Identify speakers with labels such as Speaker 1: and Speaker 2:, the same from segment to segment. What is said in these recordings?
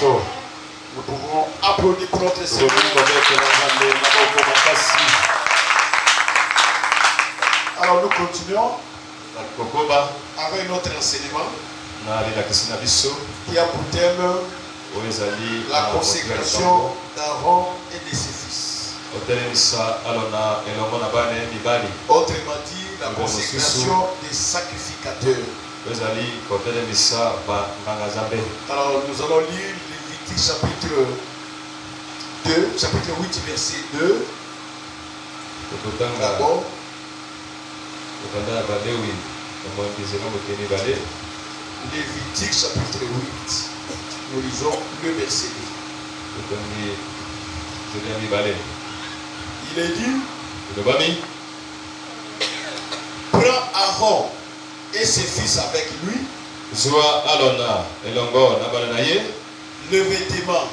Speaker 1: Kristo.
Speaker 2: Nous pouvons applaudir pour notre Seigneur. Alors nous continuons avec notre enseignement qui a pour thème la consécration d'Aaron et de ses fils. Autrement dit, la consécration des sacrificateurs. Alors nous allons lire Lévitique chapitre 2, chapitre 8, verset 2. D'abord. Lévitique chapitre 8. Nous lisons le verset 2. Il est dit: prends Aaron et ses fils avec lui, le vêtement,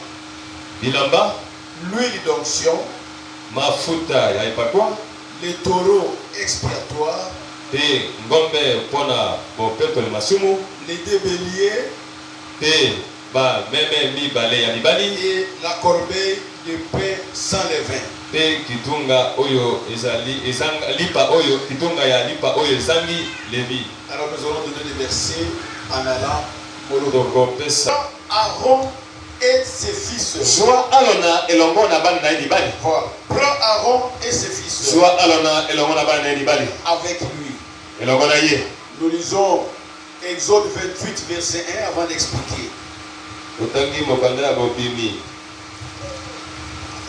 Speaker 2: l'huile d'onction, les taureaux expiatoires, les deux béliers et la corbeille de pain sans levain. Alors nous allons donner des versets en allant au Aaron et ses fils. Voilà. Prends Aaron et ses fils avec lui. Nous lisons Exode 28 verset 1 avant d'expliquer.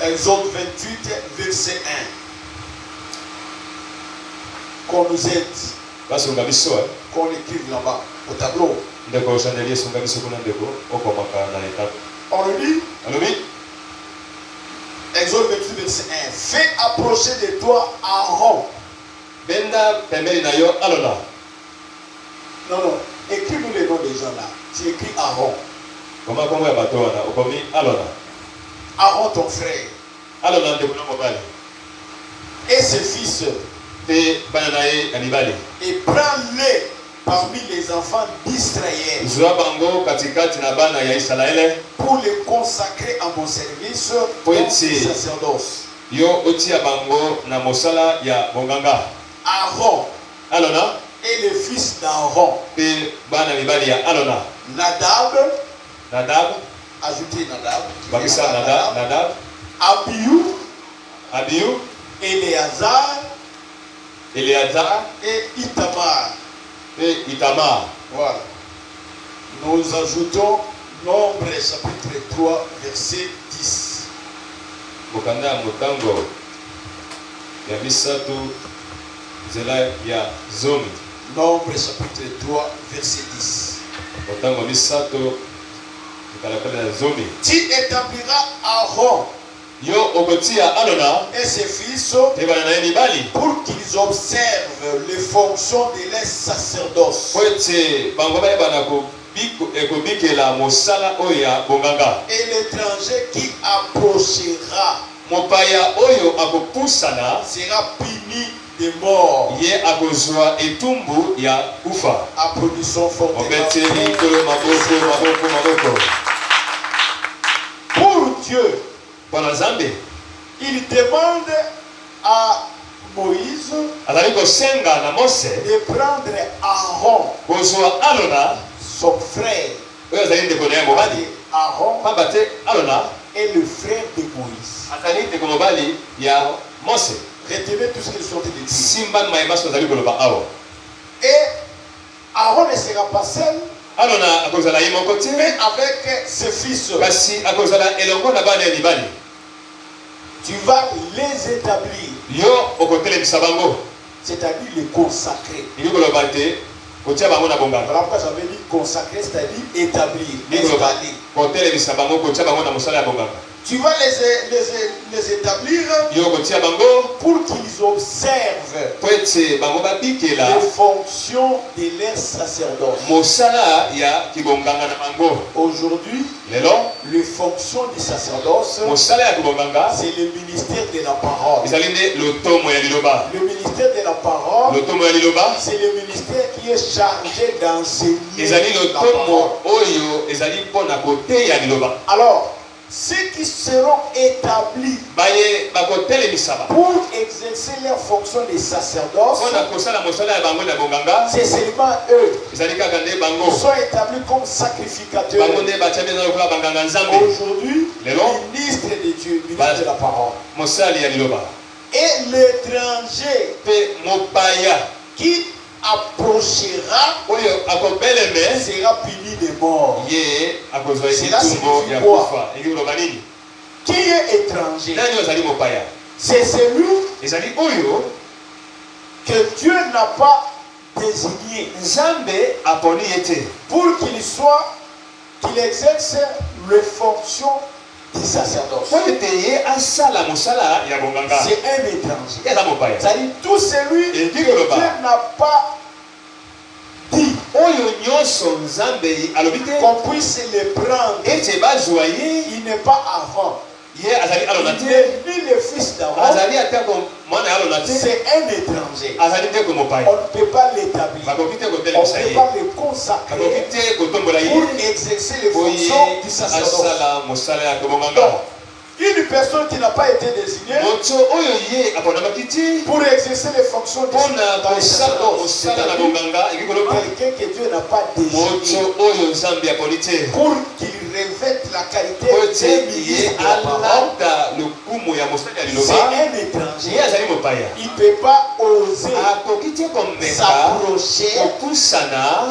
Speaker 2: Exode 28 verset 1. Qu'on nous aide. Qu'on écrive là-bas au tableau. On le lit. Exode 28 verset 1. Fais approcher de toi Aaron. Non, écris-nous les noms des gens là. Tu écris Aaron. Aaron ton frère. Et ses fils. Et prends-les parmi les enfants d'Israël pour les consacrer à mon service comme sacerdoce. Aaron et les fils d'Aaron. Nadab. Ajoutez Nadab. Abihu. Éléazar et Itamar. Voilà. Nous ajoutons Nombre chapitre 3 verset 10. Nombre chapitre 3 verset 10. Tu établiras Aaron et ses fils pour qu'ils observent les fonctions de les sacerdoces. Et l'étranger qui approchera sera puni de mort. Applaudissons fortement. Pour Dieu, il demande à Moïse de prendre Aaron, son frère. Aaron est le frère de Moïse. Retenez tout ce qu'ils sont dit. Et Aaron ne sera pas seul, mais avec ses fils. Tu vas les établir, c'est-à-dire les consacrer. Voilà pourquoi j'avais dit consacrer, c'est-à-dire établir, installer. Tu vas les établir pour qu'ils observent les fonctions de leur sacerdoce. Aujourd'hui, les fonctions du sacerdoce, c'est le ministère de la parole. Le ministère de la parole, c'est le ministère qui est chargé d'enseigner la parole. Alors, ceux qui seront établis pour exercer leur fonction de sacerdoce, c'est seulement eux qui sont établis comme sacrificateurs. Aujourd'hui, ministre de Dieu, ministre de la parole. Et l'étranger qui approchera sera puni de mort. Cela signifie quoi? Qui est étranger? C'est celui que Dieu n'a pas désigné pour qu'il exerce les fonctions du sacerdoce. C'est un étranger. C'est-à-dire tout celui que Dieu n'a pas dit qu'on puisse le prendre. Il n'est pas Aaron. Il n'est ni le fils d'Aaron. C'est un étranger. On ne peut pas l'établir. On ne peut pas le consacrer pour exercer les fonctions du sacerdoce. Une personne qui n'a pas été désignée pour exercer les fonctions du sacerdoce, quelqu'un que Dieu n'a pas désigné pour qu'il revête la qualité de ministre de la parole, c'est un étranger. Il ne peut pas oser s'approcher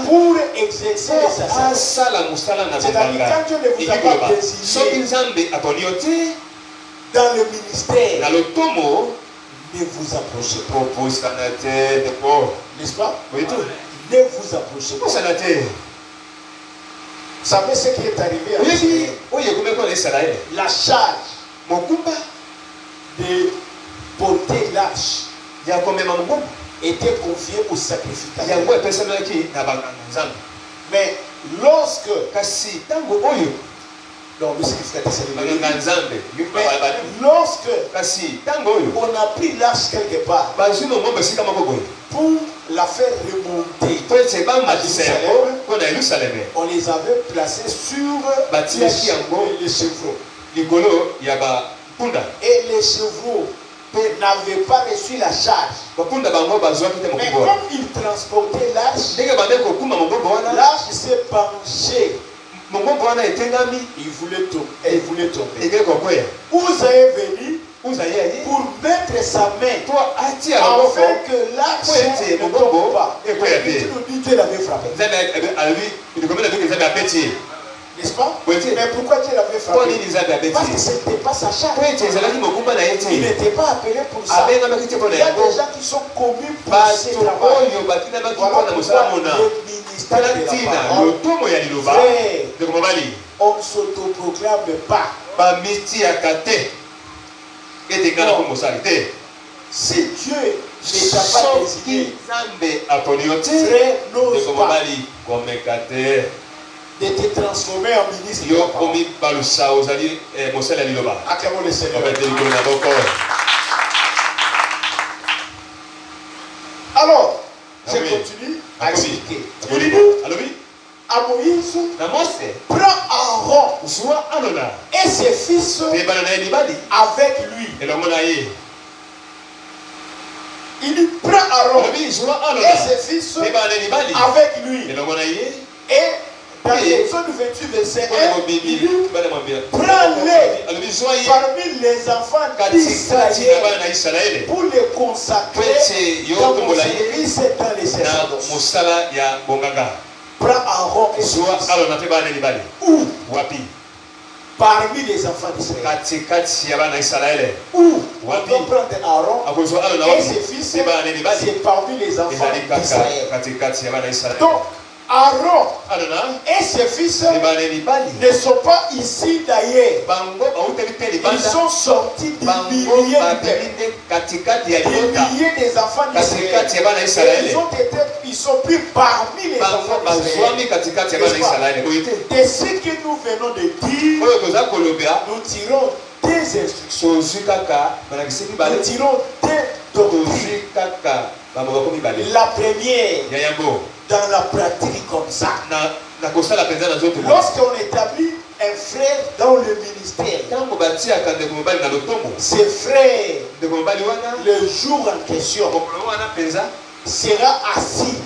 Speaker 2: pour exercer les sacerdoces. C'est-à-dire quand Dieu ne vous a pas désigné dans le ministère, ne vous approchez pas. N'est-ce pas? Ne vous approchez pas. Vous savez ce qui est arrivé à Israël? La charge de porter l'arche était confiée au sacrificateur. Mais lorsque on a pris l'arche quelque part pour la faire remonter à Jérusalem, on les avait placés sur les chevaux. Et les chevaux n'avaient pas reçu la charge. Mais comme ils transportaient l'arche s'est penchée. Il voulait tomber. Uza est venu pour mettre sa main afin que l'arche ne tombe pas. Et tu nous dis que Dieu l'avait frappé. N'est-ce pas? Mais pourquoi Dieu l'avait frappé? Parce que ce n'était pas sa charge. Il n'était pas appelé pour ça. Il y a des gens qui sont commis pour ce travail. Voilà pourquoi le ministère de la parole, on ne s'autoproclame pas. Non. Si Dieu ne t'a pas désigné, frère, n'ose pas de te transformer en ministre de la parole. Acclamons le Seigneur. Alors, je continue à expliquer. Il dit à Moïse, prends Aaron et ses fils avec lui. Il dit, prends Aaron et ses fils avec lui. Et dans l'Exode 28, verset 1, il dit, prends-les parmi les enfants d'Israël pour les consacrer dans mon service et dans les sacerdoces. Prends Aaron et ses fils. Où? Parmi les enfants d'Israël. Où? On doit prendre Aaron et ses fils, c'est parmi les enfants d'Israël. Donc, Aaron et ses fils ne sont pas ici d'ailleurs. Ils sont sortis des milliers des enfants d'Israël. Ils sont pris parmi les enfants d'Israël. Et ce que nous venons de dire, nous tirons des instructions. Nous tirons des doctrines. La première, dans la pratique comme ça. Lorsqu'on établit un frère dans le ministère, ce frère, le jour en question, sera assis.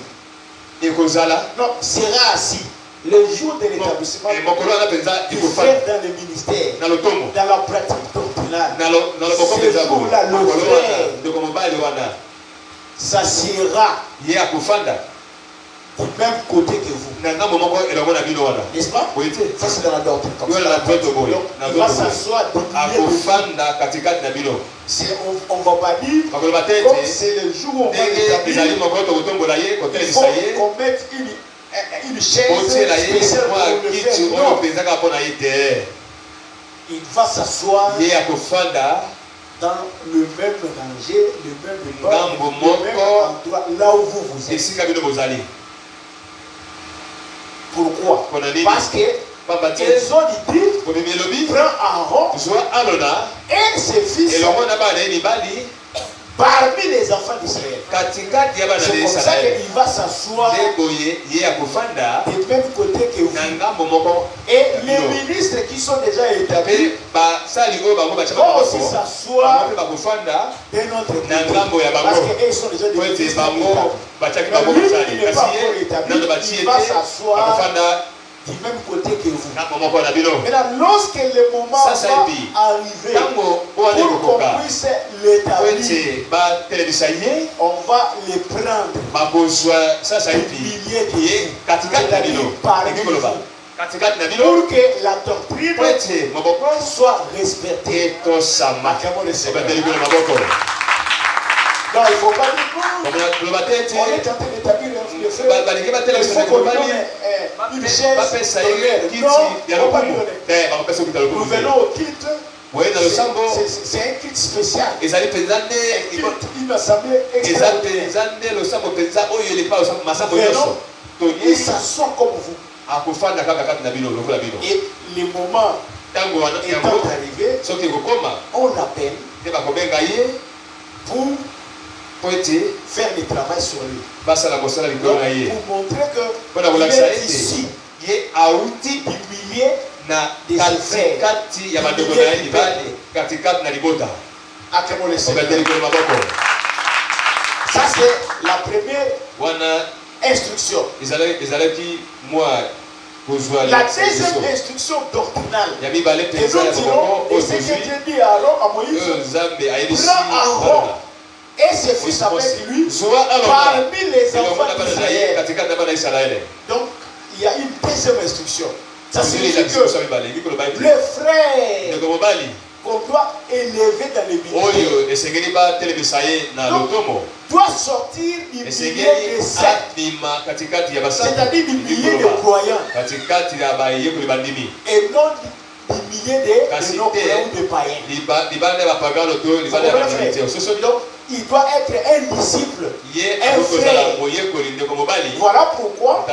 Speaker 2: Non, sera assis. Le jour de l'établissement du frère dans le ministère, dans la pratique doctrinale, ce jour-là, le frère s'assiera du même côté que vous. N'est-ce pas? Ça c'est dans la doctrine comme ça. Il va s'asseoir on ne va pas dire comme c'est le jour où on va l'établir. Il faut qu'on mette une chaise spéciale pour le faire. Non. Il va s'asseoir dans le même rangée, le même bord, le même endroit, là où vous êtes. Pourquoi? Parce que ils ont dit, prends Aaron et ses fils parmi les enfants d'Israël. C'est comme ça qu'il va s'asseoir du même côté que vous. Et les ministres qui sont déjà établis vont aussi s'asseoir de notre côté. Parce qu'ils sont déjà des ministres établis. Mais lui, il n'est pas encore établi. Il va s'asseoir du même côté que vous. Maintenant, lorsque le moment va arriver pour qu'on puisse l'établir, on va les prendre des milliers de vies parmi vous, pour que la doctrine soit respectée. Non, il ne faut pas dire on est en train d'établir le feu. Il faut qu'on donne une chaise derrière. Non, nous venons au culte. C'est un culte spécial. Une assemblée extraordinaire. Il s'assoit comme vous. Et le moment étant arrivé, on l'appelle pour faire le travail sur lui. Donc, pour montrer qu'il est ici, du milieu des frères. Ça c'est la première instruction. La deuxième instruction doctrinale que nous dirons, et ce que Dieu dit à Aaron, à Moïse, prends Aaron et ses fils avec lui parmi les enfants d'Israël. Donc il y a une deuxième instruction. Ça signifie que le frère qu'on doit élever dans le ministère doit sortir du milieu des sectes, c'est-à-dire du milieu des croyants, et non du milieu des non-croyants ou des païens. Donc, il doit être un disciple, un frère. Voilà pourquoi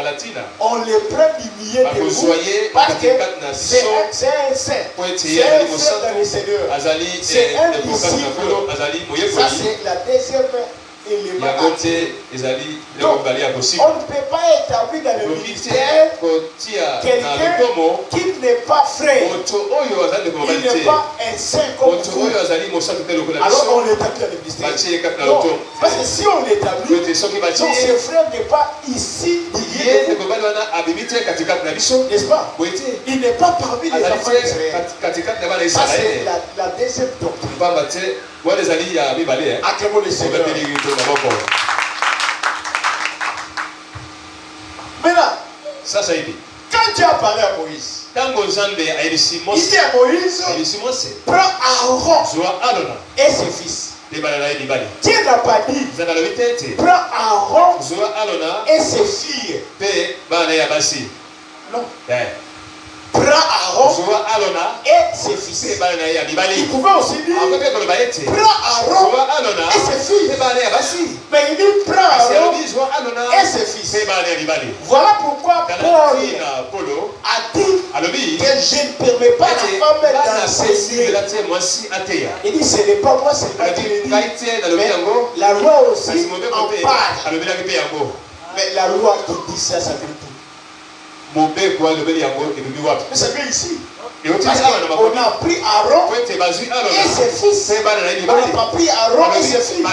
Speaker 2: on le prend du milieu de vous, parce que c'est un saint, c'est un frère dans le Seigneur, c'est un disciple. Ça c'est la deuxième élément. Donc, on ne peut pas établir dans le ministère quelqu'un qui n'est pas frère, il n'est pas un saint comme vous. Alors on l'établit dans le ministère. Non, parce que si on l'établit, donc ce frère n'est pas ici, n'est-ce pas? Il n'est pas parmi les enfants d'Israël. Ça c'est la deuxième doctrine. Acclamons le Seigneur. Maintenant, quand Dieu a parlé à Moïse, il dit à Moïse, prends Aaron et ses fils.
Speaker 1: Dieu n'a pas dit prends Aaron et ses filles. Non. Prends Aaron et ses fils. Il pouvait aussi dire prends Aaron et ses filles. Mais il dit prends Aaron et ses fils. Voilà pourquoi Paul a dit que je ne permets pas la femme d'enseigner. Il dit ce n'est pas moi, c'est pas qui le dit. Mais la loi aussi en parle. Mais la loi qui dit ça, ça veut tout. Mais c'est bien ici. Parce qu'on a pris Aaron et ses fils. On n'a pas pris Aaron et ses filles.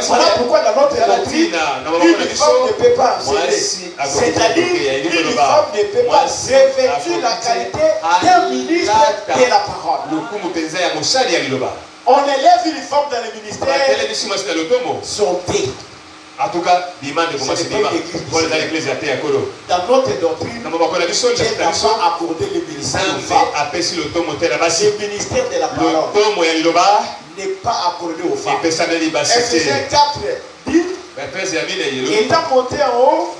Speaker 1: Voilà pourquoi dans notre doctrine, une femme ne peut pas enseigner. C'est-à-dire une femme ne peut pas revêtir la qualité d'un ministre de la parole. On élève une femme dans le ministère. Son thé.
Speaker 2: En tout cas, demande de commencer à dans
Speaker 1: notre doctrine, Dieu n'a pas accordé le ministère aux femmes. Le ministère de la parole n'est pas accordé aux femmes. Ephésiens 4 dit, étant monté en haut,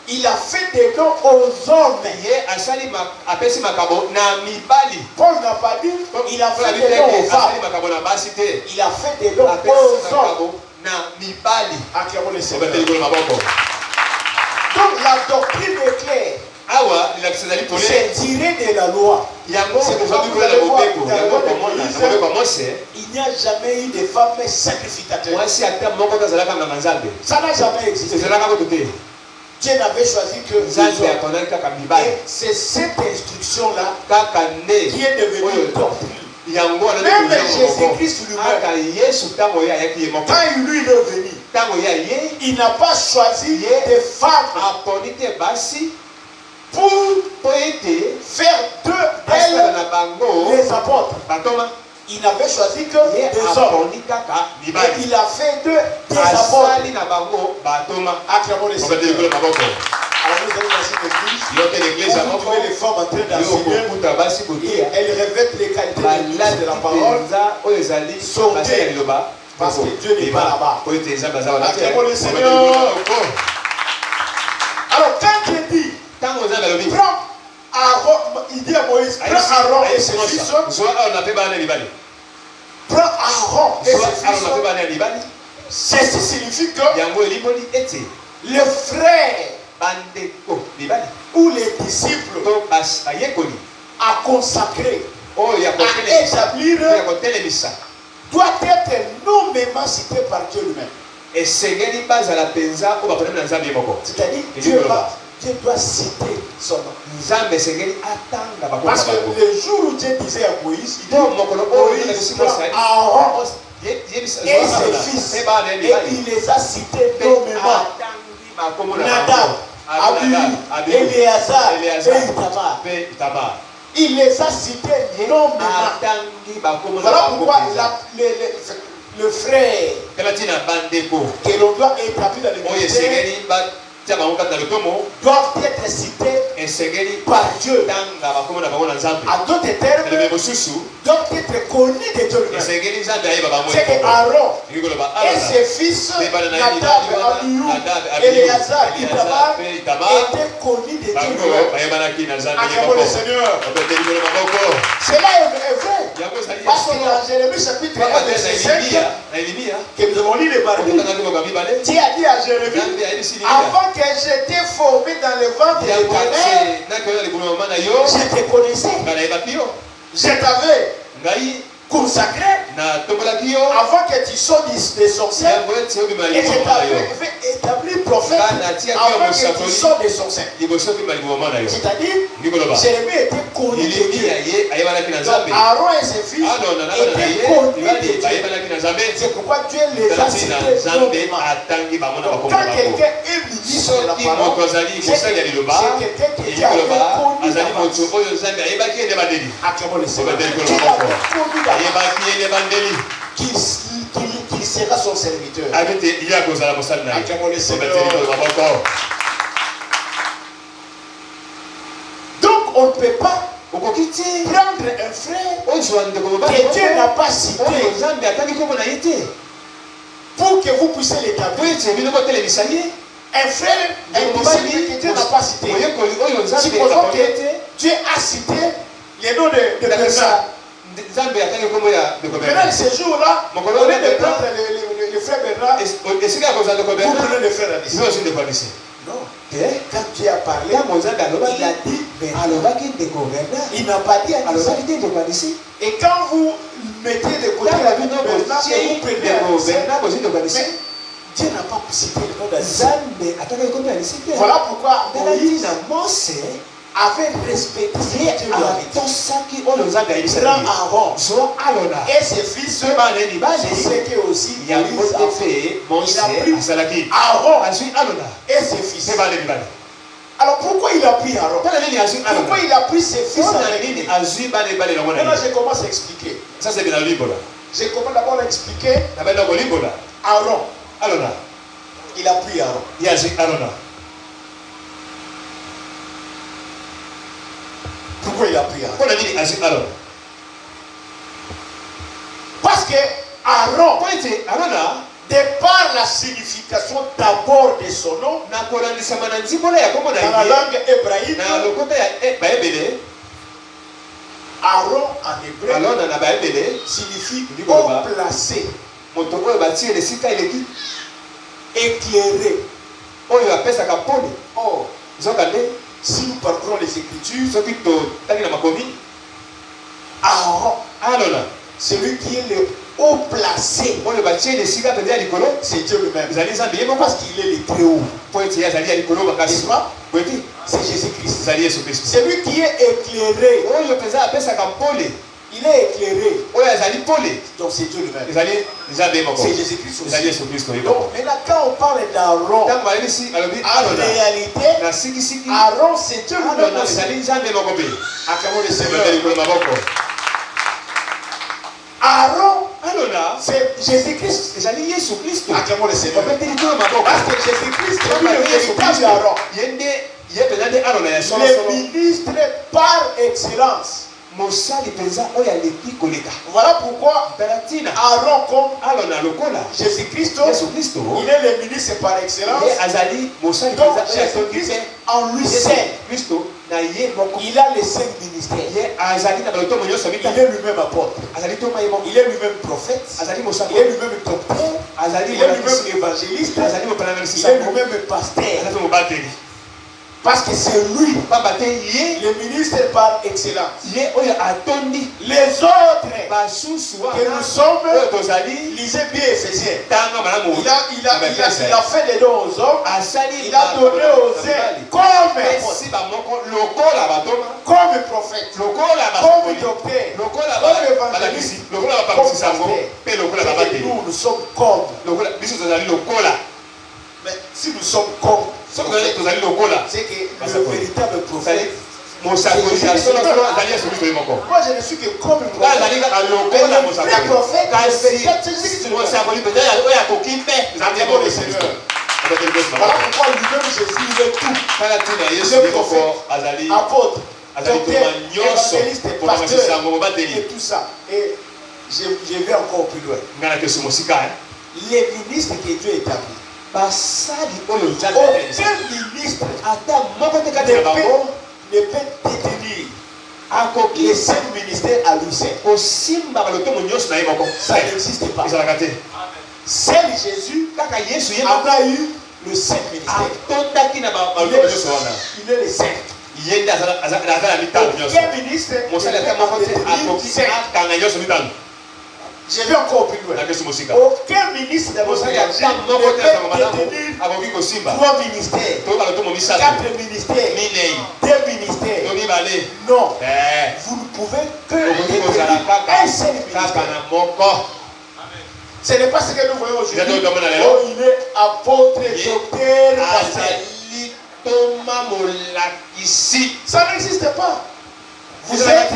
Speaker 1: il a fait des dons aux hommes. Paul n'a pas dit, il a fait des dons aux femmes. Il a fait des dons aux hommes. Donc la doctrine est claire. C'est tiré de la loi. C'est pour ça que vous allez voir il n'y a jamais eu de femme sacrificateur. Ça n'a jamais existé. Dieu n'avait choisi que et c'est cette instruction-là qui est devenue doctrine. Même Jésus-Christ lui-même, quand lui est venu, il n'a pas choisi des femmes pour faire d'eux les apôtres. Il n'avait choisi que des hommes. Et il a fait d'eux des apôtres. Acclamons les Seigneur. Alors nous allons dans cette église, vous trouvez les femmes en train d'enseigner, et elles revêtent les qualités de l'église de la parole, sortez, parce que Dieu n'est pas là-bas. Acclamons le Seigneur. Alors quand Dieu dit, prends Aaron, il dit à Moïse, prends Aaron et ses fils, prends Aaron et ses fils, ceci signifie que le frère ou les disciples à consacrer, à établir, doit être nommément cité par Dieu lui-même. C'est-à-dire Dieu doit citer son nom. Parce que le jour où Dieu disait à Moïse, il dit Moïse prend Aaron et ses fils, et il les a cités nommément. Nadab, Abihu, Éléazar et Itamar. Il les a cités nommément. Voilà pourquoi le frère que l'on doit établir dans le ministère doivent être cités par Dieu. À d'autres termes, doivent être connus de Dieu. C'est que Aaron et ses fils, Nadab, Abihu, Éléazar, Itamar, étaient connus de Dieu. Acclamons le Seigneur. Cela est vrai. Parce que dans Jérémie chapitre 1, verset 5, que nous avons lu le mardi, Dieu a dit à Jérémie, avant que j'étais formé dans le ventre de l'Éternel, je te connaissais. Je t'avais consacré avant que tu sois des sorciers, et je t'avais fait établir prophète avant que tu sois des sorciers. C'est-à-dire, Jérémie était connu de Dieu. Donc Aaron et ses fils étaient connus de Dieu. C'est pourquoi Dieu les a cités nommément. Donc quand quelqu'un est ministre de la parole, c'est quelqu'un qui était connu d'avance. Acclamons le Seigneur. Qui sera son serviteur. Acclamons le Seigneur. Donc on ne peut pas
Speaker 2: Prendre un frère que Dieu n'a pas cité pour que vous puissiez l'établir. Un frère invisible que Dieu n'a pas cité. Supposons que Dieu a cité les noms de Bernard. Maintenant, ce jour-là, au lieu de prendre le frère Bernard, vous prenez le frère Anis. Non. Quand Dieu a parlé, il a dit Bernard. Il n'a pas dit Anis. Et quand vous mettez de côté la vie de Bernard et vous prenez Anis, Dieu n'a pas cité le nom d'Anis. Voilà pourquoi Moïse avait respecté Aaron et ses fils. Je sais que aussi Moïse a fait Aaron et ses fils. Alors pourquoi il a pris Aaron? Pourquoi il a pris ses fils avec lui? Maintenant je commence à expliquer. Je commence d'abord à expliquer Aaron. Il a pris Aaron. Pourquoi il a pris Aaron? Parce que Aaron, de par la signification d'abord de son nom, dans la langue hébraïque, Aaron en hébreu signifie haut placé, éclairé. Oh, si nous parcourons les Écritures, Aaron, celui qui est le haut placé, c'est Dieu lui-même. Parce qu'il est le très haut. N'est-ce pas? C'est Jésus-Christ. Celui qui est éclairé, il est éclairé. Donc c'est Dieu lui-même. C'est Jésus-Christ. Donc maintenant quand on parle d'Aaron, en réalité, Aaron c'est Dieu lui-même. Aaron, c'est Jésus-Christ. Acclamons le Seigneur. Parce que Jésus-Christ est le véritable Aaron. Le ministre par excellence. Voilà pourquoi Aaron comme Jésus-Christ, il est le ministre par excellence. Donc Jésus-Christ en lui seul, il a les 5 ministères. Il est lui-même apôtre. Il est lui-même prophète. Il est lui-même docteur. Il est lui-même évangéliste. Il est lui-même pasteur. Parce que c'est lui, le ministre par excellence. Les autres que nous sommes, lisez bien Éphésiens. Il a fait des dons aux hommes. Il a donné aux uns comme prophète, comme docteur, comme évangéliste, comme pasteur. Nous sommes comme. Mais si nous sommes comme, c'est que le véritable prophète, moi je ne suis que comme un prophète. Le vrai prophète, voilà pourquoi lui-même Jésus il est tout. Le prophète, apôtre, docteur, évangéliste, pasteur et tout ça. Et je vais encore plus loin. Les ministres que Dieu établit. Aucun ministre ne peut détenir les 5 ministères à lui seul. Ça n'existe pas. Seul Jésus en a eu le 5 ministères. Il est le 5. Aucun ministre ne peut détenir 5. Je vais encore plus loin. Aucun ministre de votre ne peut détenir 3 ministères, 4 ministères, 2 ministères. Non. Vous ne pouvez que détenir un seul ministère. Ce n'est pas ce que nous voyons aujourd'hui. Oh, il est apôtre, docteur, pasteur. Ça n'existe pas. Vous êtes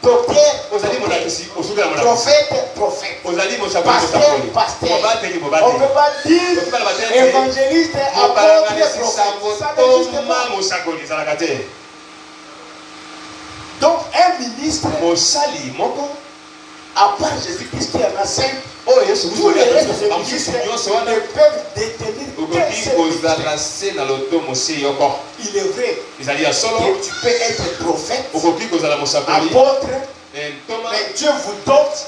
Speaker 2: docteur, prophète, pasteur. On ne peut pas dire évangéliste, apôtre, prophète. Ça n'existe pas. Donc un ministre, à part Jésus-Christ qui en a 5, tous les restes des ministres ne peuvent détenir qu'un seul ministère. Il est vrai que tu peux être prophète, apôtre, mais Dieu vous dote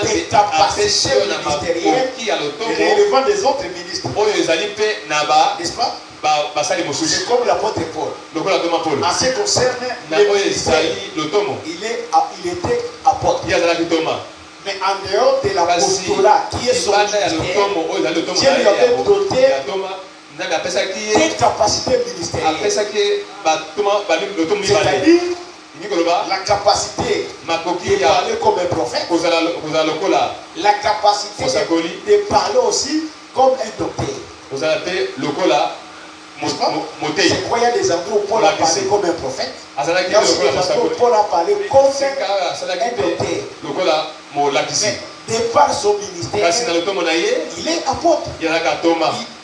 Speaker 2: des capacités ministérielles relevant des autres ministres. N'est-ce pas? C'est comme l'apôtre Paul. En ce qui concerne le ministère, il était apôtre. Mais en dehors de l'apostolat qui est son ministère, Dieu lui avait doté des capacités ministérielles. C'est-à-dire la capacité de parler comme un prophète, la capacité de parler aussi comme un docteur. C'est quoi, il y a des endroits où Paul a parlé comme un prophète, il y a aussi des endroits où Paul a parlé comme un docteur. Mais de par son ministère, il est apôtre.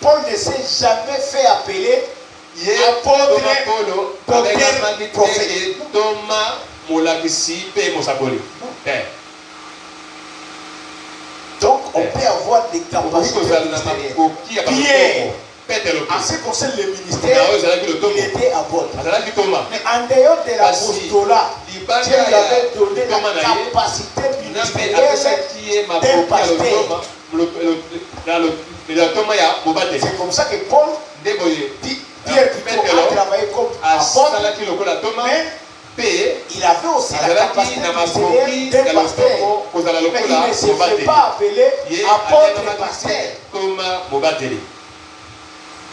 Speaker 2: Paul ne s'est jamais fait appeler apôtre, docteur, prophète. Donc on peut avoir des capacités ministérielles. Pierre, en ce qui concerne le ministère, il était apôtre. Mais en dehors de l'apostolat, Dieu lui avait donné la capacité ministérielle d'un pasteur. C'est comme ça que Paul dit, Pierre plutôt a travaillé comme apôtre, mais il avait aussi la capacité ministérielle d'un pasteur. Mais il ne se fait pas appeler apôtre et pasteur.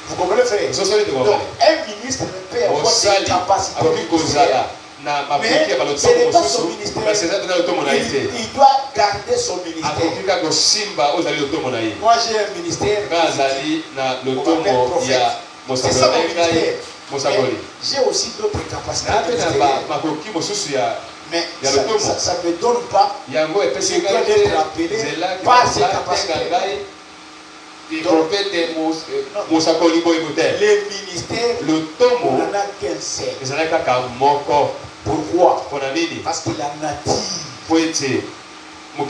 Speaker 2: Vous comprenez, frère? Donc, un ministre ne peut avoir des capacités ministérielles, mais ce n'est pas son ministère. Il doit garder son ministère. Moi, j'ai un ministère. C'est ça mon ministère. J'ai aussi d'autres capacités ministérielles. Mais ça ne me donne pas. Je dois être appelé par ses capacités. Donc, les ministères, on n'en a qu'un seul. Pourquoi? Parce que la nature nous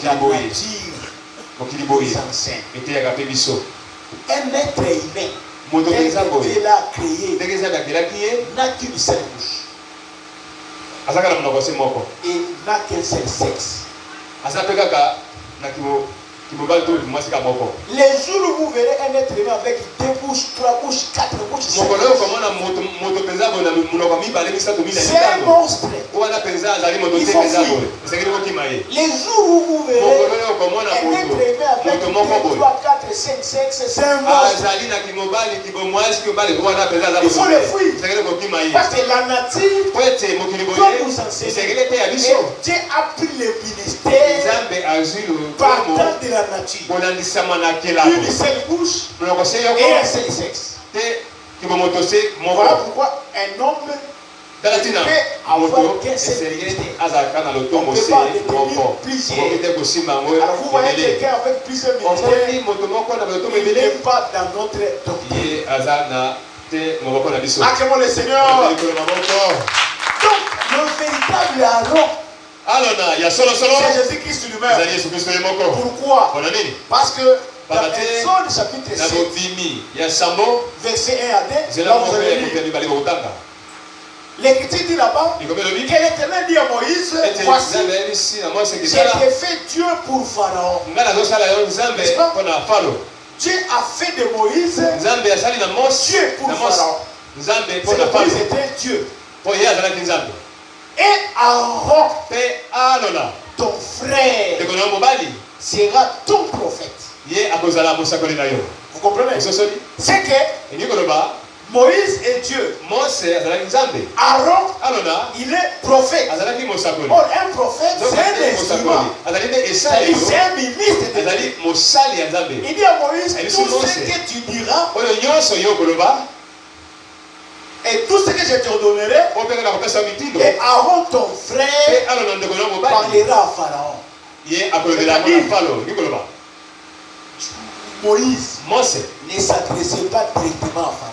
Speaker 2: enseigne. Un être humain, Dieu l'a créé, n'a qu'une seule bouche et n'a qu'un seul sexe. Les jours où vous verrez un être humain avec 2 bouches, 3 bouches, 4 bouches, 5 bouches, c'est un monstre. Il faut fuir. Les jours où vous verrez un être humain avec 2, 3, 4, 5 sexes, c'est un monstre. Il faut le fuir. Parce que la nature doit nous enseigner. Et Dieu a pris le ministère partant de la nature. Une seule bouche et un seul sexe. Voilà pourquoi un homme ne peut avoir qu'un seul ministère. On ne peut pas détenir plusieurs. Alors vous voyez quelqu'un avec plusieurs ministères, il n'est pas dans notre doctrine. Acclamons le Seigneur. Donc le véritable Aaron, c'est Jésus-Christ lui-même. Pourquoi? Parce que dans Exode chapitre 7, verset 1 à 2, là vous avez lu, l'Écriture dit là-bas que l'Éternel dit à Moïse, voici, j'ai fait Dieu pour Pharaon. N'est-ce pas? Dieu a fait de Moïse Dieu pour Pharaon. C'est que Moïse était Dieu. Et Aaron, ton frère, sera ton prophète. Vous comprenez? C'est que Moïse est Dieu. Aaron, il est prophète. Or, un prophète, c'est un instrument. C'est un ministre de Dieu. Il dit à Moïse, tout ce que tu diras, et tout ce que je te donnerai, et Aaron ton frère parlera à Pharaon. Moïse ne s'adressait pas directement à Pharaon.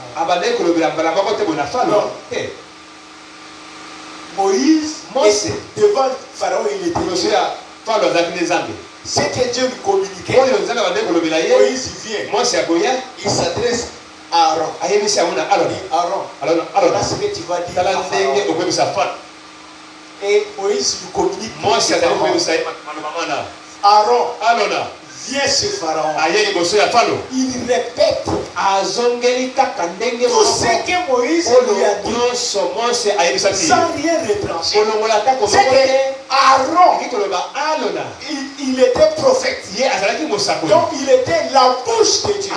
Speaker 2: Moïse devant Pharaon, il était Dieu. Ce que Dieu lui communiquait, Moïse vient, il s'adresse à Aaron. Il dit Aaron, voilà ce que tu vas dire à Pharaon. Et Moïse lui communique. Aaron vient chez Pharaon. Il répète tout ce que Moïse lui a dit sans rien retrancher. C'est que Aaron, il était prophète. Donc il était la bouche de Dieu.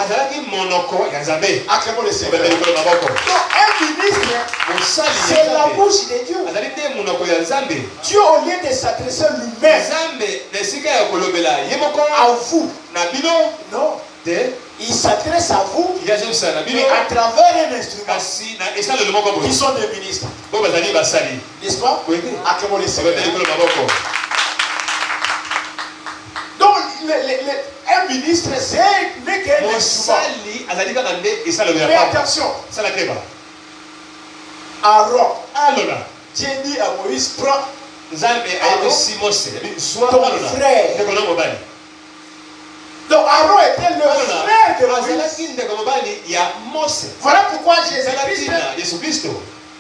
Speaker 2: Acclamons le Seigneur. Donc un ministre, c'est la bouche de Dieu. Dieu, au lieu de s'adresser lui-même à vous, non, il s'adresse à vous, mais à travers un instrument qui sont des ministres. N'est-ce pas? Acclamons le Seigneur. Donc, un ministre, c'est n'est qu'un instrument. Mais attention, Aaron, Dieu dit à Moïse, prends ton frère. Donc Aaron était le frère de Moïse. Voilà pourquoi Jésus-Christ,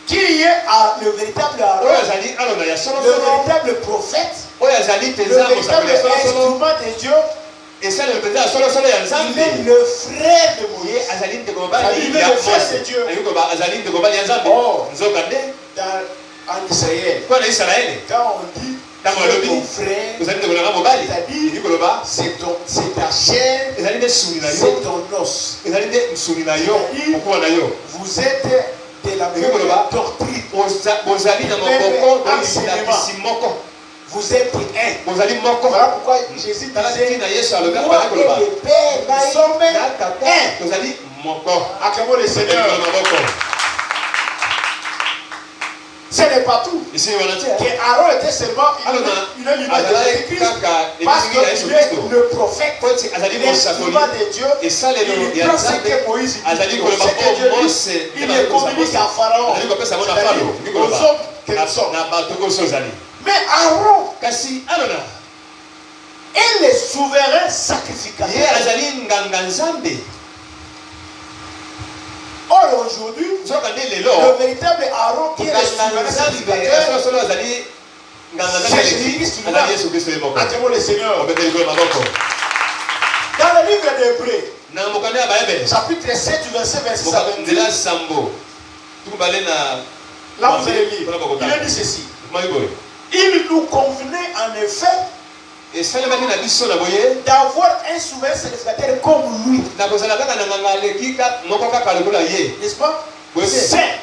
Speaker 2: qui est le véritable Aaron, le véritable prophète, le véritable instrument de Dieu, il est le frère de Moïse. Il est le fils de Dieu. Oh, en Israël, quand on dit ton frère, c'est ta chair, c'est ton os. Vous êtes de la même doctrine. Vous êtes un. Voilà pourquoi Jésus disait, moi et le Père, nous sommes un. Acclamons le Seigneur. Ce n'est pas tout. Que Aaron était seulement une image de Jésus-Christ. Parce qu'il est le prophète, l'instrument de Dieu. Il prend ce que Moïse dit. Ce que Dieu dit, il le communique à Pharaon. C'est-à-dire aux hommes que nous sommes. Mais Aaron est le souverain sacrificateur. Or aujourd'hui, le véritable Aaron qui est le souverain sacrificateur, c'est Jésus-Christ lui-même. Acclamons le Seigneur. Dans le livre d'Hébreux, chapitre 7, verset 26 à 28, là vous allez lire, il a dit ceci. Il nous convenait en effet d'avoir un souverain sacrificateur comme lui. N'est-ce pas? Saint,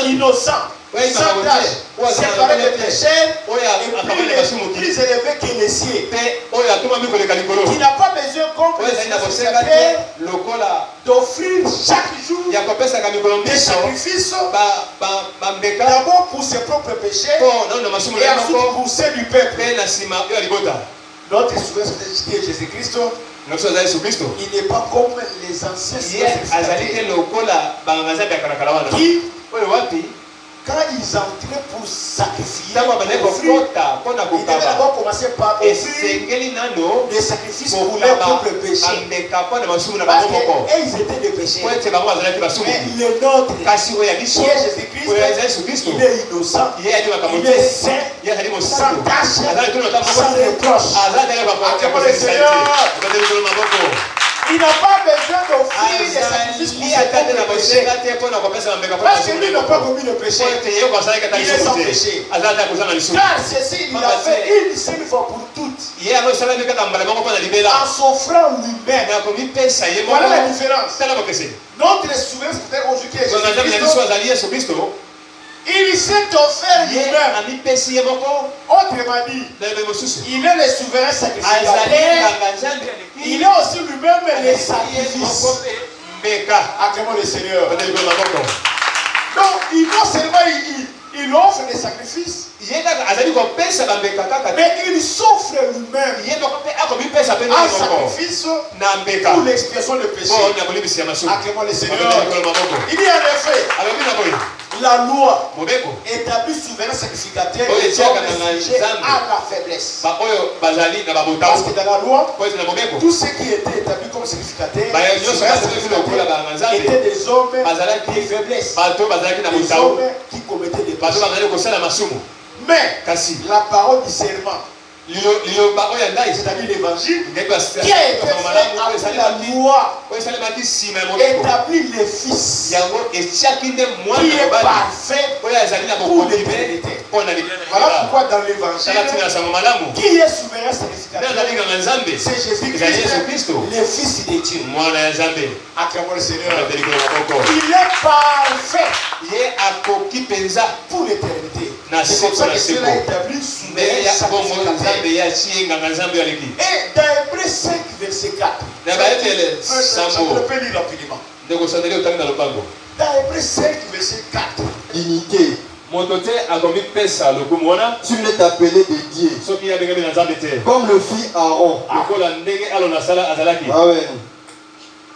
Speaker 2: innocent, sans tâche, séparé des pécheurs et plus élevé que les cieux. Qui n'a pas besoin comme le sacrificateur d'offrir chaque jour des sacrifices d'abord pour ses propres péchés et ensuite pour ceux du peuple. Notre souverain qui est Jésus-Christ, il n'est pas comme les anciens qui, quand ils entraient pour sacrifier, ils devaient d'abord commencer par offrir des sacrifices pour leurs propres péchés. Parce qu'ils étaient des pécheurs. Mais le nôtre, qui est Jésus-Christ, il est innocent, il est saint, sans tâche, sans reproche. Acclamons le Seigneur. Il n'a pas besoin d'offrir des sacrifices pour ses propres péchés. Parce que lui n'a pas commis de péché. Il est sans péché. Car ceci, il l'a fait une seule fois pour toutes. En s'offrant lui-même. Voilà la différence. Notre souverain, c'est aujourd'hui qui est Jésus-Christ. Il s'est offert lui-même. Autrement dit, il est le souverain sacrificateur. Il est aussi lui-même le sacrifice. Acclamons le Seigneur. Donc, non seulement il offre des sacrifices, mais il s'offre lui-même un sacrifice pour l'expiation de péché. Acclamons le Seigneur. Il dit en effet, la loi établit souverain sacrificateur les hommes sujets à la faiblesse. Parce que dans la loi, tous ceux qui étaient établis comme sacrificateurs étaient des hommes de faiblesse, des hommes qui commettaient des péchés. Mais la parole du serment, c'est-à-dire l'évangile, qui a été fait après la loi, établit le Fils qui est parfait pour l'éternité. Voilà pourquoi dans l'évangile, qui est souverain sacrificateur, c'est Jésus-Christ, le Fils de Dieu. Acclamons le Seigneur. Il est parfait pour l'éternité. C'est comme ça que Dieu l'a établi souverain sacrificateur. Et dans Hébreux 5, verset 4, je peux lire rapidement. Dans Hébreux 5, verset 4,
Speaker 3: dignité. Tu n'es appelé de Dieu. Comme le fit Aaron. Amen.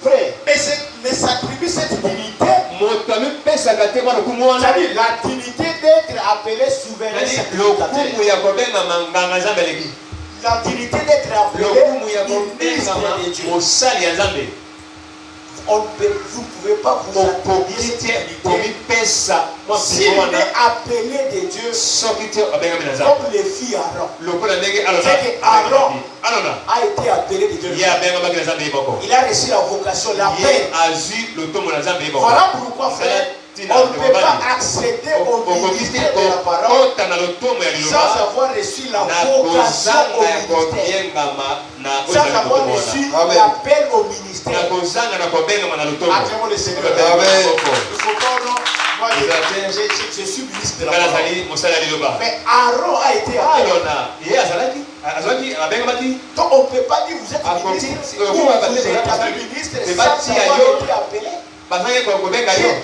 Speaker 2: Frère, mais s'attribue cette dignité. C'est-à-dire la dignité d'être appelé souverain sacrificateur. La dignité d'être appelé ministre de Dieu. Vous ne pouvez pas vous attribuer cette dignité. Si on est appelé de Dieu, comme les filles Aaron, c'est qu'Aaron a été appelé de Dieu. Il a reçu la vocation, l'appel. Voilà pourquoi, frère, on ne peut pas accéder au ministère de la parole sans avoir reçu la vocation au ministère, sans avoir reçu l'appel au ministère. Acclamons le Seigneur. Il faut moi, je suis ministre de la parole. Mais Aaron a été appelé. Donc on ne peut pas dire vous êtes ministre ou vous êtes ministre sans avoir été appelé. Je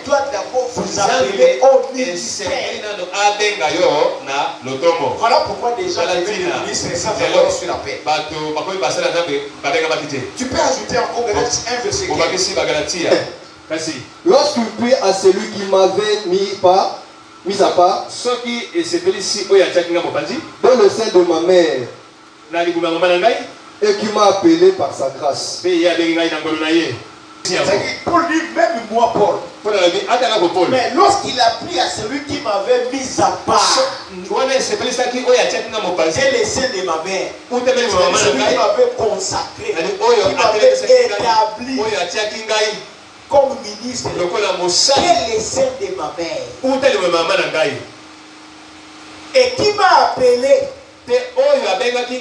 Speaker 2: dois d'abord vous appeler au ministère. Voilà pourquoi des gens deviennent ministres sans avoir reçu l'appel. Tu peux ajouter encore Galates 1 verset 15.
Speaker 3: Lorsqu'il prie à celui qui m'avait mis à part dans le sein de ma mère et qui m'a appelé par sa grâce.
Speaker 2: Pour lui, même moi, Paul. Mais lorsqu'il a pris à celui qui m'avait mis à part, et les seins de ma mère, celui qui m'avait consacré, qui m'avait établi comme ministre, et les seins de ma mère, et qui m'a appelé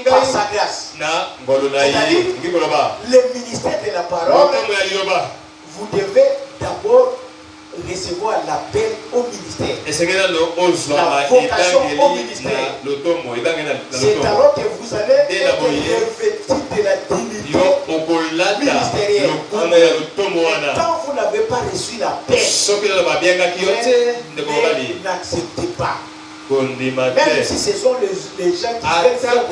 Speaker 2: par sa grâce. C'est-à-dire, le ministère de la parole, vous devez d'abord recevoir l'appel au ministère. La vocation au ministère. C'est alors que vous allez être revêtu de la dignité ministérielle. Et quand vous n'avez pas reçu l'appel, n'acceptez pas. Même si ce sont les gens qui veulent faire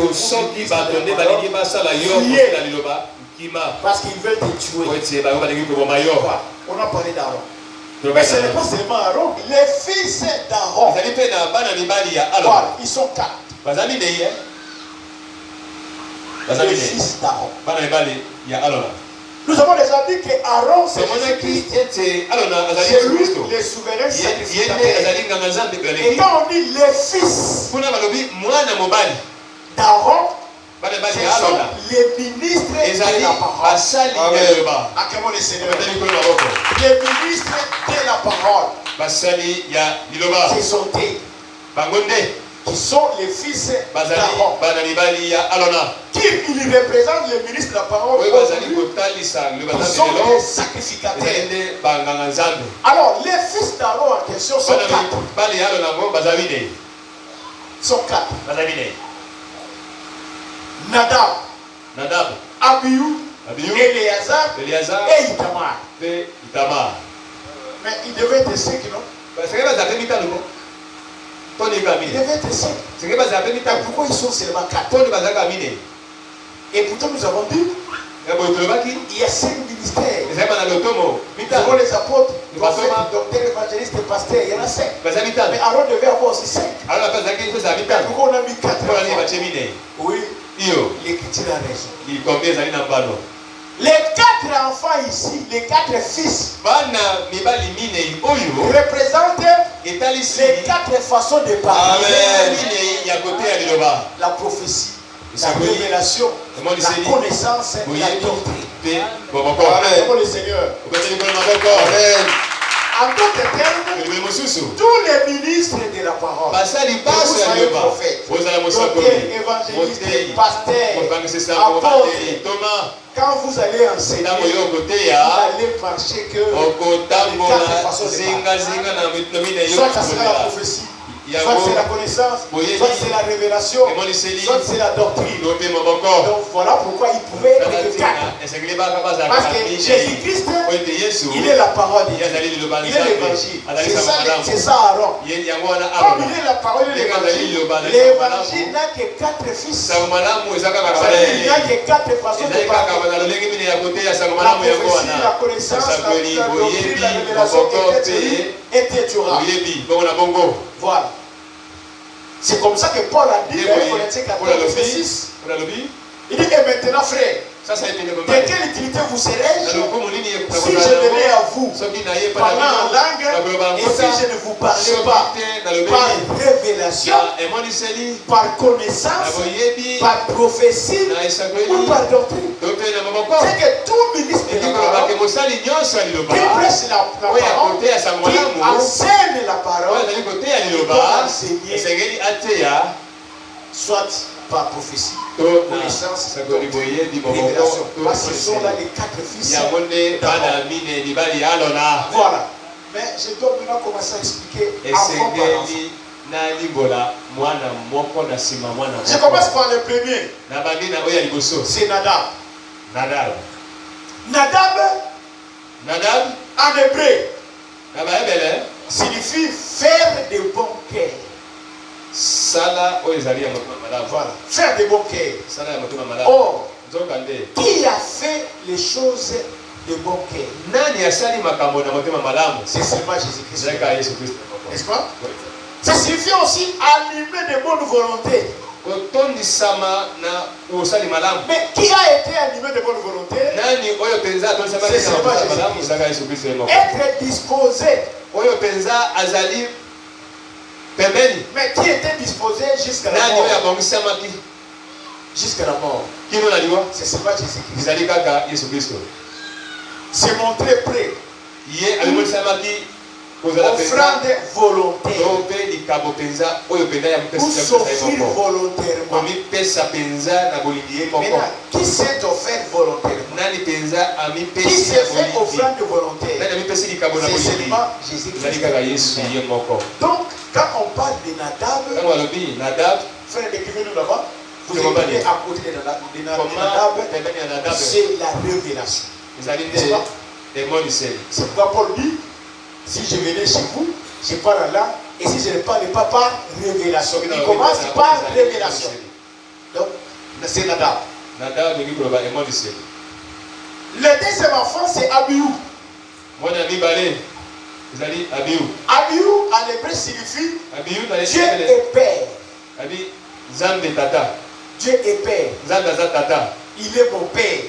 Speaker 2: parce qu'ils veulent te tuer. On a parlé d'Aaron. Mais ce n'est pas seulement Aaron, les fils d'Aaron. Voilà, ils sont 4. Les fils d'Aaron. Nous avons déjà dit que Aaron, c'est Jésus-Christ. C'est lui le souverain sacrificateur. Et quand on dit les fils d'Aaron, ce sont les ministres de la parole. Acclamons le Seigneur. Les ministres de la parole. Ce sont qui sont les fils d'Aaron. Qui ils représentent les ministres de la parole aujourd'hui, qui sont les sacrificateurs. Alors, les fils d'Aaron en question sont 4. Sont 4. Nadab, Abihu, Éléazar et Itamar. Mais ils devaient être 5, non? Ils devaient être 5. Pourquoi ils sont seulement 4? Et pourtant nous avons dit
Speaker 1: Il y a 5 ministères. Selon les apôtres, prophètes, docteurs, évangélistes et pasteurs, il y en a 5. Mais Aaron devait avoir aussi 5. Pourquoi on a mis 4 enfants? Oui, l'écriture a raison. Les 4 enfants ici, les 4 fils, représentent les 4 façons de parler. La prophétie, la révélation, la connaissance, la doctrine. Amen. Le Seigneur. Amen. En d'autres termes, tous les ministres de la parole, vous soyez prophètes, docteurs, évangélistes, pasteurs, apôtres, quand vous allez enseigner, vous allez marcher que les 4 façons de parler. Soit ça sera la prophétie, soit c'est la connaissance, soit c'est la révélation, soit c'est la doctrine. Donc voilà pourquoi il pouvait être que 4. Parce que Jésus-Christ, il est la parole de Dieu. Il est l'évangile. C'est ça Aaron. Comme il est la parole de l'évangile, l'évangile n'a que 4 fils. Il n'y a que 4 façons de parler. La prophétie, la connaissance, la doctrine, la révélation était durable. Voilà. C'est comme ça que Paul a dit dans Corinthiens 14, verset 6. Il dit, et maintenant frère, de quelle utilité vous serais-je si je venais à vous parlant en langue et si je ne vous parlais pas par révélation, par connaissance, par prophétie ou par doctrine? C'est que tout ministre de la parole qui prêche la parole, qui enseigne la parole, il doit enseigner soit par prophétie, connaissance, révélation. Parce que ce sont là les 4 fils. Voilà. Mais je dois maintenant commencer à expliquer enfant par enfant. Je commence par le premier. C'est Nadab. Nadab, en hébreu, signifie faire de bons cœurs. Voilà, faire de bons cœurs. Or, qui a fait les choses de bon cœur? C'est seulement Jésus-Christ. N'est-ce pas? Ça signifie aussi animer de bonne volonté. Mais qui a été animé de bonne volonté? C'est seulement Jésus-Christ. Être disposé. Mais qui était disposé jusqu'à la mort? Jusqu'à la mort. C'est seulement Jésus-Christ. C'est montré prêt. Offrande volontaire. Pour s'offrir volontairement. Maintenant, qui s'est offert volontairement? Qui s'est fait offrande volontaire? C'est seulement Jésus-Christ. Donc, quand on parle de Nadab, frère, décrivez-nous là-bas. Vous écrivez à côté de Nadab, c'est la révélation. C'est pourquoi Paul dit, si je venais chez vous, je parle là, et si je ne parle pas par révélation. Il commence par révélation. Donc, c'est Nadab. Le deuxième enfant, c'est Abihu. Abihu, en hébreu, signifie Dieu est Père. Dieu est Père. Il est mon Père.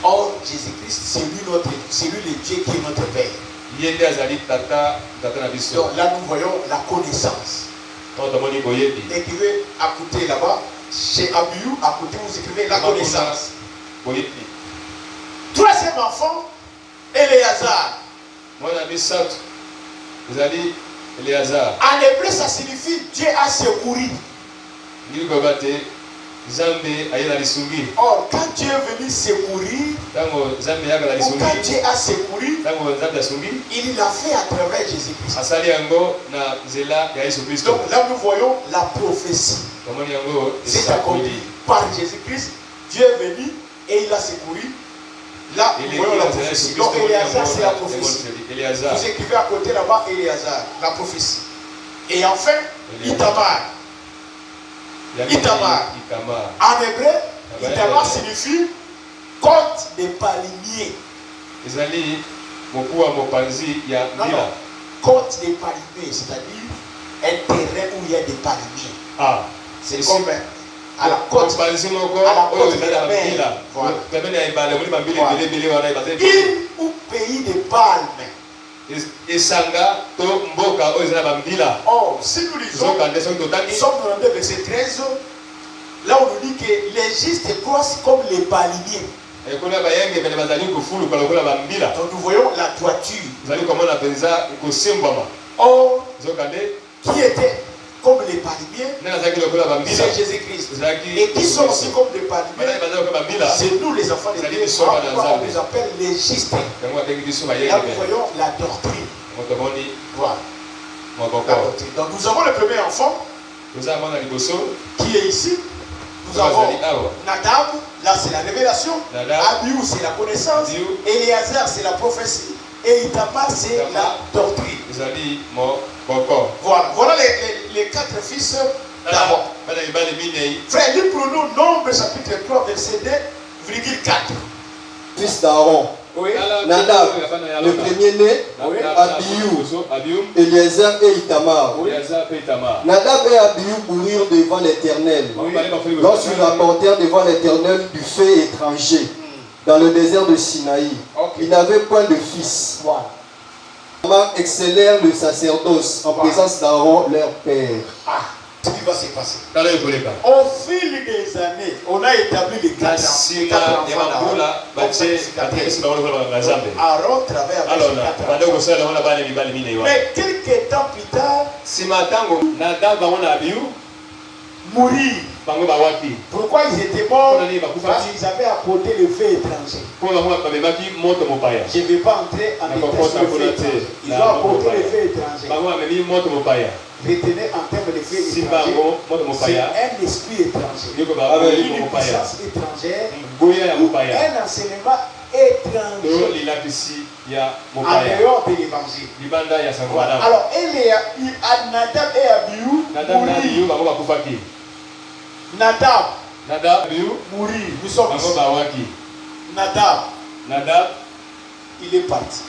Speaker 1: Or, Jésus-Christ, c'est lui le Dieu qui est notre Père. Donc là, nous voyons la connaissance. Écrivez à côté là-bas, chez Abihu, à côté, vous écrivez la connaissance. Troisième enfant, Éléazar. En hébreu, ça signifie Dieu a secouru. Or, quand Dieu est venu secourir, ou quand Dieu a secouru, il l'a fait à travers Jésus-Christ. Donc là, nous voyons la prophétie. C'est accompli par Jésus-Christ. Dieu est venu et il a secouru. Là, nous voyons la prophétie. Donc, Éléazar, c'est la prophétie. Vous écrivez à côté là-bas, Éléazar, la prophétie. Et enfin, Itamar.
Speaker 2: Itamar. En hébreu, Itamar signifie côte des palmiers. Non, côte des palmiers, c'est-à-dire un terrain où il y a des palmiers.
Speaker 1: Ah,
Speaker 2: c'est comme à la côte. À la côte de la mer. Voilà. Île ou pays de palmes. Oh, si nous lisons Somme 92, verset 13, là on nous dit que les justes croissent comme les palmiers. Donc nous voyons la toiture. Or, qui était comme les palmiers, c'est Jésus-Christ. Et qui sont aussi comme des palmiers, c'est nous les enfants de Dieu. On les appelle les justes. Là nous voyons la doctrine. Voilà. La doctrine. Donc nous avons le premier enfant qui est ici. Nous avons Nadab, là c'est la révélation. Abihu c'est la connaissance. Éléazar c'est la prophétie. Et Itamar c'est la doctrine. Voilà les quatre fils d'Aaron. Frère, lis pour nous Nombre chapitre 3 verset 2,4.
Speaker 3: Fils d'Aaron.
Speaker 2: Oui.
Speaker 3: Nadab, le premier-né, Abihu, Éléazar et Itamar. Nadab et Abihu moururent devant l'Éternel. Lorsqu'ils rapportèrent devant l'Éternel du feu étranger dans le désert de Sinaï. Ils n'avaient point de fils. Itamar excellèrent le sacerdoce en présence d'Aaron, leur père.
Speaker 2: Ce qui va se passer. Au fil des années, on a établi les quatre enfants d'Aaron. Aaron travaille avec les quatre enfants. Mais quelques temps plus tard, mourir. Pourquoi ils étaient morts? Parce qu'ils avaient apporté le feu étranger. Je ne vais pas entrer en détail sur le feu étranger. Ils ont apporté le feu étranger. Retenez en termes de feu étranger, c'est un esprit étranger, une puissance étrangère, un enseignement étranger en dehors de l'évangile. Alors, Nadab et Abihu mourir. Nadab mourir. Nous sommes ici. Nadab, il est parti.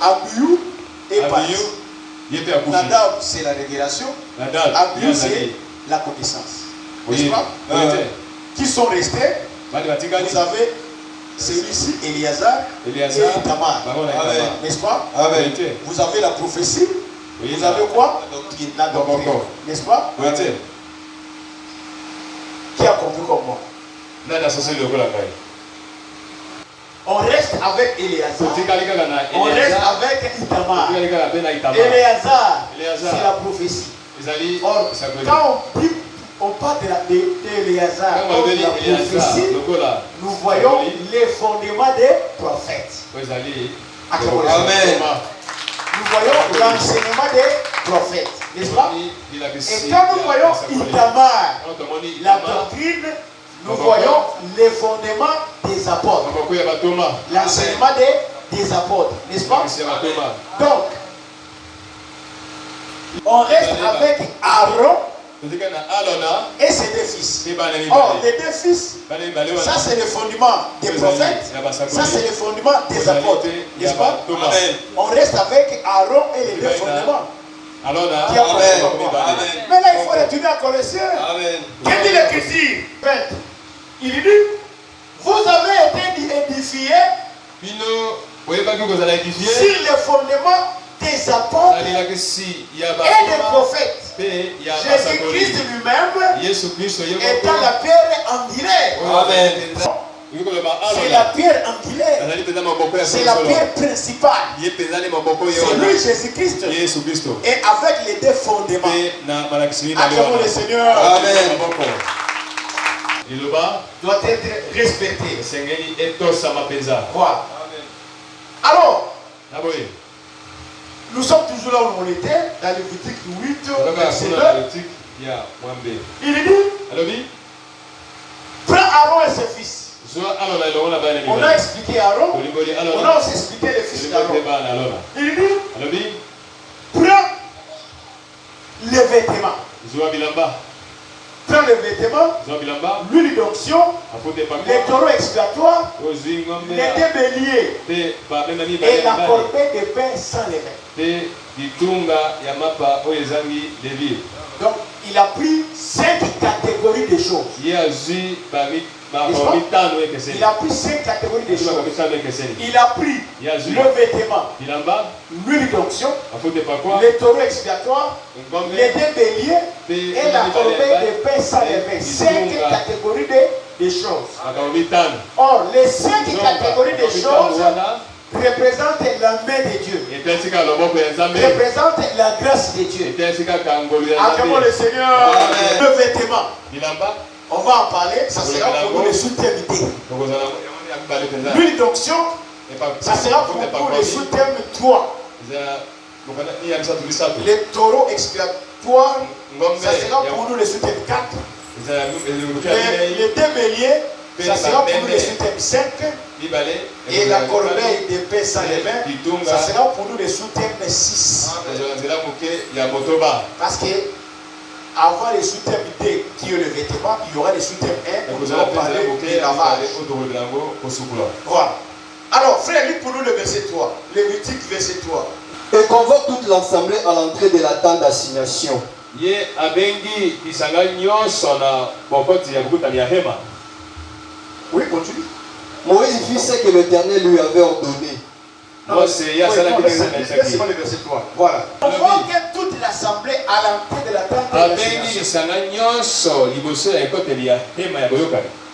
Speaker 2: Abihu est parti. Nadab, c'est la révélation. Abihu, c'est la connaissance. N'est-ce pas? Qui sont restés? Vous avez celui-ci, Éléazar et Itamar. N'est-ce pas? Vous avez la prophétie. Vous avez quoi? La doctrine. N'est-ce pas? Qui a compris comme moi? On reste avec Éléazar. On reste avec Itamar. Éléazar, c'est la prophétie. Or, quand on parle d'Éléazar, de la prophétie, nous voyons les fondements des prophètes. Amen. Nous voyons l'enseignement des prophètes. N'est-ce pas? Et quand nous voyons Itamar, la doctrine, nous voyons les fondements des apôtres. L'enseignement des apôtres. N'est-ce pas? Donc, on reste avec Aaron et ses deux fils. Or, les deux fils, ça c'est le fondement des prophètes, ça c'est le fondement des apôtres. N'est-ce pas? On reste avec Aaron et les deux fondements. Mais là, il faut retourner à Colossiens. Qu'est-ce dit l'Écriture? Il dit, vous avez été édifiés sur le fondement des apôtres et des prophètes. Jésus-Christ lui-même étant la pierre angulaire. C'est la pierre angulaire. C'est la pierre principale. C'est lui, Jésus-Christ. Et avec les deux fondements. Acclamons le Seigneur.
Speaker 3: Amen.
Speaker 2: Doit être respecté. Voilà. Alors, nous sommes toujours là où on était, dans Lévitique 8, verset 2. Il dit, prends Aaron et ses fils. On a expliqué Aaron, on a aussi expliqué les fils d'Aaron. Il dit, prends les vêtements. le vêtement, l'huile d'onction, les taureaux expiatoires, les deux béliers et la corbeille de pain sans levain. Donc, il a pris 5 catégories de choses. Il a pris 5 catégories de choses. Il a pris le vêtement, l'huile d'onction, les taureaux expiatoires, les deux béliers et la corbeille de pain sans levain. 5 catégories de choses. Or, les 5 catégories de choses représente la main de Dieu, représente la grâce de Dieu. Acclamons le Seigneur. Le vêtement, on va en parler, ça sera pour nous les sous-thèmes. L'huile d'onction, ça sera pour nous les sous-thèmes 3. Les taureaux expiatoires, ça sera pour nous les sous-thèmes 4. Les deux béliers, ça sera pour nous les sous-thèmes 5. Et la corbeille de pain sans levain, ça sera pour nous les sous-thèmes 6. Parce que avant les sous-thèmes D qui est le vêtement, il y aura les sous-thèmes 1 où nous allons parler de lavage. Voilà. Alors, frère, lis pour nous le verset 3. Lévitique verset 3.
Speaker 3: Et convoque toute l'assemblée à l'entrée de la tente d'assignation.
Speaker 2: Oui, continue.
Speaker 3: Moïse fit ce que l'Éternel lui avait ordonné.
Speaker 2: Laissez-moi le verset 3. Voilà. Convoque toute l'assemblée à l'entrée de la tente d'assignation.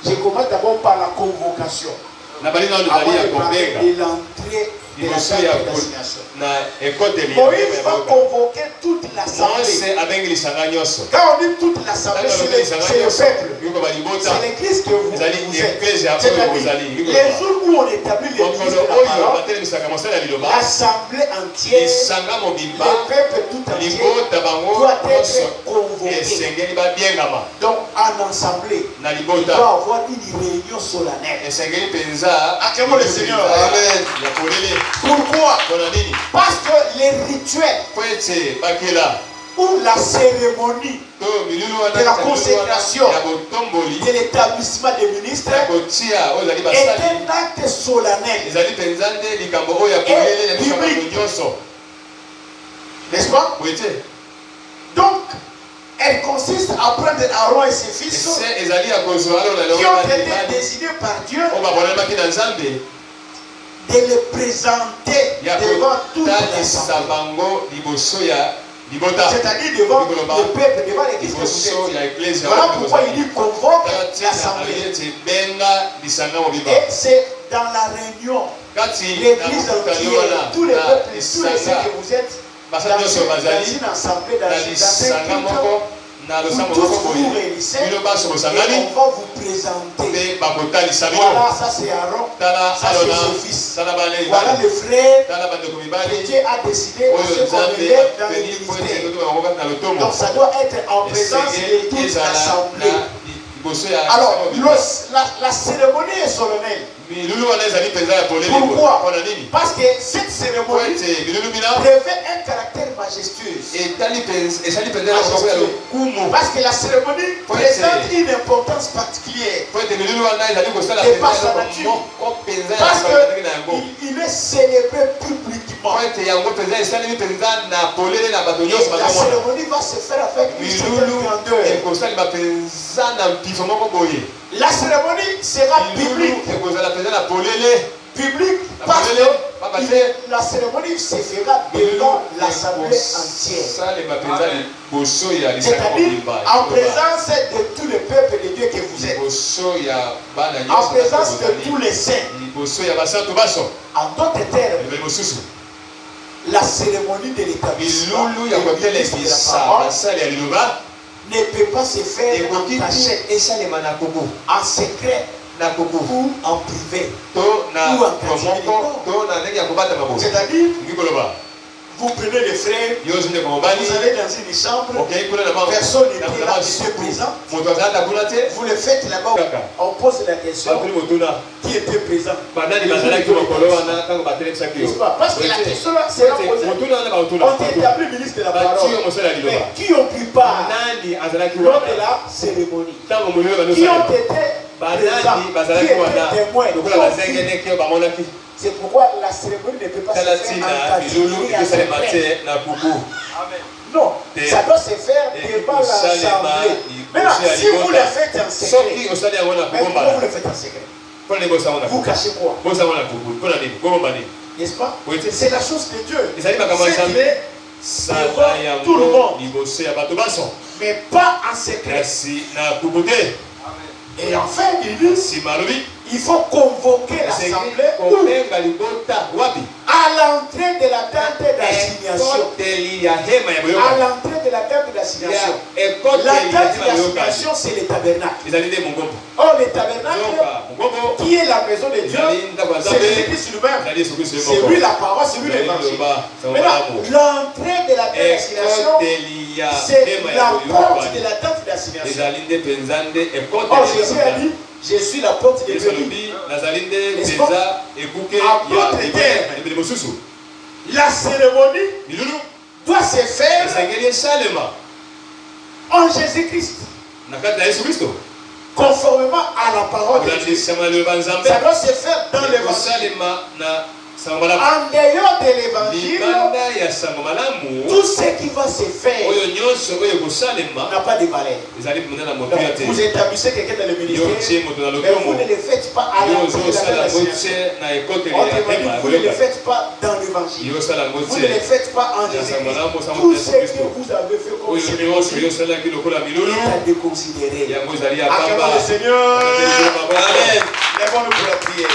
Speaker 2: Je commence d'abord par la convocation. Avant de parler de l'entrée de la tente d'assignation. Moïse va convoquer toute l'assemblée. Quand on dit toute l'assemblée, c'est le peuple. C'est l'église que vous êtes. C'est-à-dire, les jours où on établit l'église de la parole, l'assemblée entière, le peuple tout entier doit être convoqué. Donc, en assemblée, il doit avoir une réunion solennelle. Acclamons le Seigneur. Amen. Pourquoi? Parce que les rituels ou la cérémonie de la consécration de l'établissement des ministres est un acte solennel et biblique. N'est-ce pas? Donc, elle consiste à prendre Aaron et ses fils qui ont été désignés par Dieu de les présenter devant toute l'assemblée. C'est-à-dire devant le peuple, devant l'église que vous êtes. Voilà pourquoi il dit convoque l'assemblée. Et c'est dans la réunion, l'église entière, tous les peuples, tous les saints que vous êtes, dans une assemblée, dans un culte, vous tous vous réunissez et on va vous présenter. Voilà, ça c'est Aaron, ça c'est ses fils. Voilà les frères que Dieu a décidé de se convertir dans le ministère. Donc ça doit être en présence de toute l'assemblée. Alors, la cérémonie est solennelle. Pourquoi? Parce que cette cérémonie revêt un caractère majestueux. Parce que la cérémonie présente une importance particulière de par sa nature. Parce qu'il est célébré publiquement. Et la cérémonie va se faire avec une certaine grandeur. La cérémonie sera biblique. Public parce que la cérémonie se fera devant l'assemblée entière. C'est-à-dire en présence de tout le peuple de Dieu que vous êtes. En présence de tous les saints. En d'autres termes, la cérémonie de l'établissement ne peut pas se faire en cachette, en secret ou en privé ou en catimini. C'est-à-dire,
Speaker 1: Vous prenez les frères, vous allez dans une chambre, personne n'était là, était présent. Vous le faites là-bas, on pose la question, qui était présent? Parce que la question là, c'est la posée. On t'établit ministre de la parole. Mais qui ont pris part lors de la cérémonie? Qui ont été présents? Qui étaient témoins? C'est pourquoi la cérémonie ne peut pas se faire en catimini à secret. Non, ça doit se faire devant l'assemblée. Maintenant, si vous le faites en secret, mais pourquoi vous le faites en secret? Vous cachez quoi? N'est-ce pas? C'est la chose de Dieu. C'est devant tout le monde. Mais pas en secret. Et enfin, il dit, il faut convoquer l'assemblée à l'entrée de la tente d'assignation. À l'entrée de la tente d'assignation. La tente d'assignation, c'est le tabernacle. Or, le tabernacle, qui est la maison de Dieu, c'est Jésus-Christ lui-même. C'est lui la parole, c'est lui l'évangile. Maintenant, l'entrée de la tente d'assignation, c'est la porte de la tente d'assignation. Or, Jésus a dit, je suis la porte de Dieu. La cérémonie doit se faire en Jésus-Christ. Conformément à la parole de Dieu. Ça doit se faire dans l'évangile. En dehors de l'évangile, tout ce qui va se faire n'a pas de valeur. Donc, vous établissez quelqu'un dans le ministère, mais vous ne le faites pas à l'entrée de la nation. Vous ne le faites pas dans l'évangile. Vous ne le faites pas en Jésus-Christ. Tout ce que vous avez fait comme cérémonie est à déconsidérer. Acclamons le Seigneur. Amen. Lèvons-nous pour la prière.